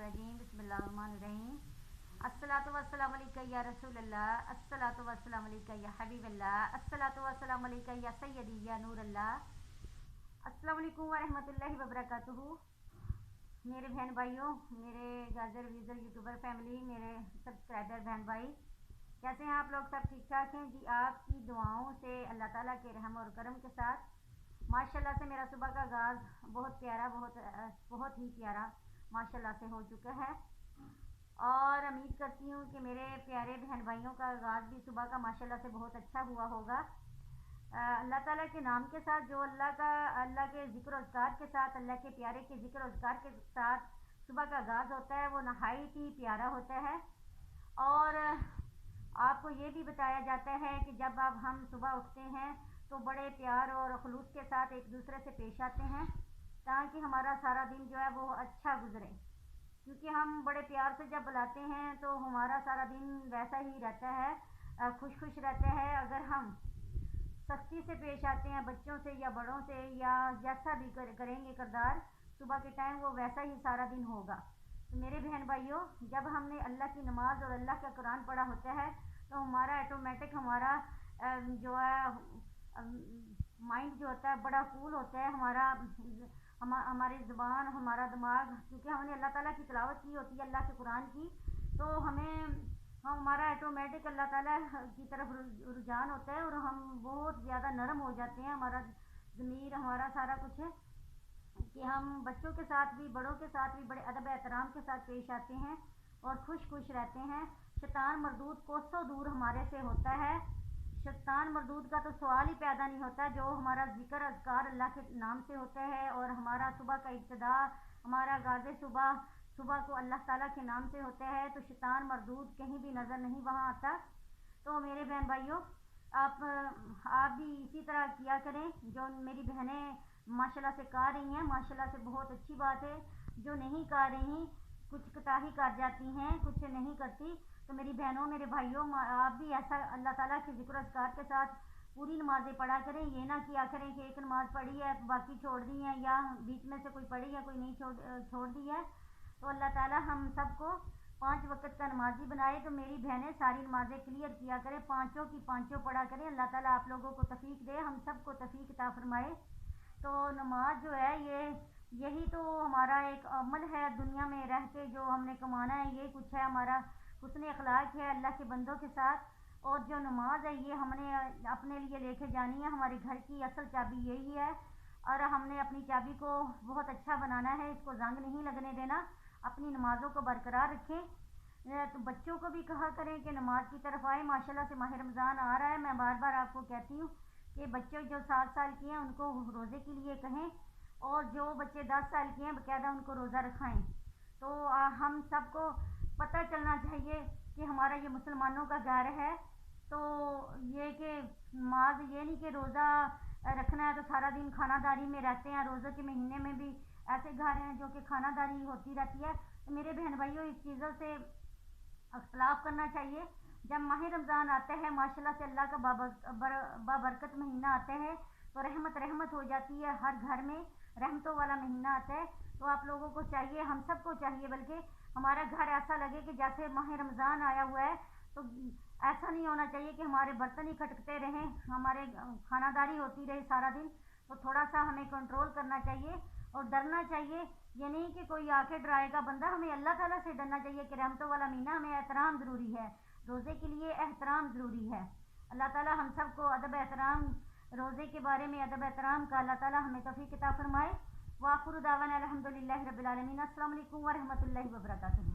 शैतानिर्रजीम बिस्मिल्लाहिर्रहमानिर्रहीम। अस्सलातु वस्सलामु अलैका या रसूल अल्लाह, अस्सलातु वस्सलामु अलैका या हबीब अल्लाह, अस्सलातु वस्सलामु अलैका या सय्यदी या नूर अल्लाह। अस्सलामु अलैकुम व रहमतुल्लाहि व बरकातुहू। मेरे बहन भाइयों, मेरे गाजर वीज़र यूट्यूबर फैमिली, मेरे सब्सक्राइबर बहन भाई, कैसे हैं आप लोग? सब ठीक ठाक हैं जी? आपकी दुआओं से अल्लाह ताला के रहम और करम के साथ माशाल्लाह से मेरा सुबह का आगाज़ बहुत प्यारा, बहुत ही प्यारा माशाल्लाह से हो चुका है। और उम्मीद करती हूँ कि मेरे प्यारे बहन भाइयों का आगाज़ भी सुबह का माशाल्लाह से बहुत अच्छा हुआ होगा। अल्लाह ताला के नाम के साथ, जो अल्लाह के ज़िक्र अज़कार के साथ, अल्लाह के प्यारे के ज़िक्र अज़कार के साथ सुबह का आगाज़ होता है, वो नहायत ही प्यारा होता है। और आपको ये भी बताया जाता है कि जब अब हम सुबह उठते हैं तो बड़े प्यार और खुलूस के साथ एक दूसरे से पेश आते हैं, ताकि हमारा सारा दिन जो है वो अच्छा गुजरे। क्योंकि हम बड़े प्यार से जब बुलाते हैं तो हमारा सारा दिन वैसा ही रहता है, खुश खुश रहता है। अगर हम सख्ती से पेश आते हैं बच्चों से या बड़ों से, या जैसा भी करेंगे किरदार सुबह के टाइम, वो वैसा ही सारा दिन होगा। तो मेरे बहन भाइयों, जब हमने अल्लाह की नमाज और अल्लाह का कुरान पढ़ा होता है तो हमारा ऑटोमेटिक हमारा जो है माइंड जो होता है बड़ा कूल होता है। हमारी ज़ुबान, हमारा दिमाग, क्योंकि हमने अल्लाह ताला की तिलावत की होती है, अल्लाह के कुरान की, तो हमारा ऑटोमेटिक अल्लाह ताला की तरफ रुझान होता है और हम बहुत ज़्यादा नरम हो जाते हैं। हमारा ज़मीर, हमारा सारा कुछ है कि हम बच्चों के साथ भी, बड़ों के साथ भी बड़े अदब एहतराम के साथ पेश आते हैं और खुश खुश रहते हैं। शैतान मरदूद कोसों दूर हमारे से होता है। शैतान मरदूद का तो सवाल ही पैदा नहीं होता। जो हमारा ज़िक्र अज़कार अल्लाह के नाम से होता है और हमारा सुबह का इब्तिदा, हमारा गाज़े सुबह को अल्लाह ताला के नाम से होता है, तो शैतान मरदूद कहीं भी नज़र नहीं वहाँ आता। तो मेरे बहन भाइयों, आप भी इसी तरह किया करें। जो मेरी बहनें माशाल्लाह से कर रही हैं, माशाल्लाह से बहुत अच्छी बात है। जो नहीं कर रही, कुछ कोताही कर जाती हैं, कुछ नहीं करती, तो मेरी बहनों, मेरे भाइयों, आप भी ऐसा अल्लाह ताला के ज़िक्र अज़कार के साथ पूरी नमाज़ें पढ़ा करें। ये ना किया करें कि एक नमाज़ पढ़ी है बाकी छोड़ दी है, या बीच में से कोई पढ़ी है कोई नहीं छोड़ दी है। तो अल्लाह ताला हम सबको 5 वक्त का नमाजी बनाए। तो मेरी बहनें सारी नमाज़ें क्लियर किया करें, पाँचों की पाँचों पढ़ा करें। अल्लाह ताला आप लोगों को तौफीक दे, हम सबको तौफीक अता फरमाए। तो नमाज जो है यही तो हमारा एक अमल है। दुनिया में रह के जो हमने कमाना है, ये कुछ है हमारा हुस्न अखलाक है अल्लाह के बंदों के साथ। और जो नमाज है ये हमने अपने लिए लेके जानी है। हमारे घर की असल चाबी यही है और हमने अपनी चाबी को बहुत अच्छा बनाना है, इसको जंग नहीं लगने देना। अपनी नमाज़ों को बरकरार रखें। तो बच्चों को भी कहा करें कि नमाज की तरफ आए। माशाल्लाह से माह रमज़ान आ रहा है। मैं बार बार आपको कहती हूँ कि बच्चे जो 7 साल के हैं उनको रोज़े के लिए कहें, और जो बच्चे 10 साल के हैं बाकायदा उनको रोज़ा रखाएं। तो हम सबको पता चलना चाहिए कि हमारा ये मुसलमानों का घर है। तो ये कि नमाज ये नहीं कि रोज़ा रखना है तो सारा दिन खानादारी में रहते हैं। रोज़े के महीने में भी ऐसे घर हैं जो कि खानादारी होती रहती है। तो मेरे बहन भाइयों, इस चीज़ों से अख्तलाफ करना चाहिए। जब माह रमज़ान आता है, माशाल्लाह से अल्लाह का बाबरकत महीना आता है, तो रहमत हो जाती है। हर घर में रहमतों वाला महीना आता है। तो आप लोगों को चाहिए, हम सबको चाहिए, बल्कि हमारा घर ऐसा लगे कि जैसे माह रमज़ान आया हुआ है। तो ऐसा नहीं होना चाहिए कि हमारे बर्तन ही खटकते रहें, हमारे खानादारी होती रहे सारा दिन। तो थोड़ा सा हमें कंट्रोल करना चाहिए और डरना चाहिए। ये नहीं कि कोई आके डराएगा बंदा, हमें अल्लाह ताला से डरना चाहिए कि रहमतों वाला महीना, हमें एहतराम ज़रूरी है। रोज़े के लिए एहतराम ज़रूरी है। अल्लाह ताला हम सबको अदब एहतराम, रोज़े के बारे में अदब एहतराम का अल्लाह ताला हमें तौफीक अता फरमाए। वाखिर दावाना अल्हम्दुलिल्लाहि रब्बिल आलमीन। अस्सलामु अलैकुम व रहमतुल्लाहि व बरकातुहू।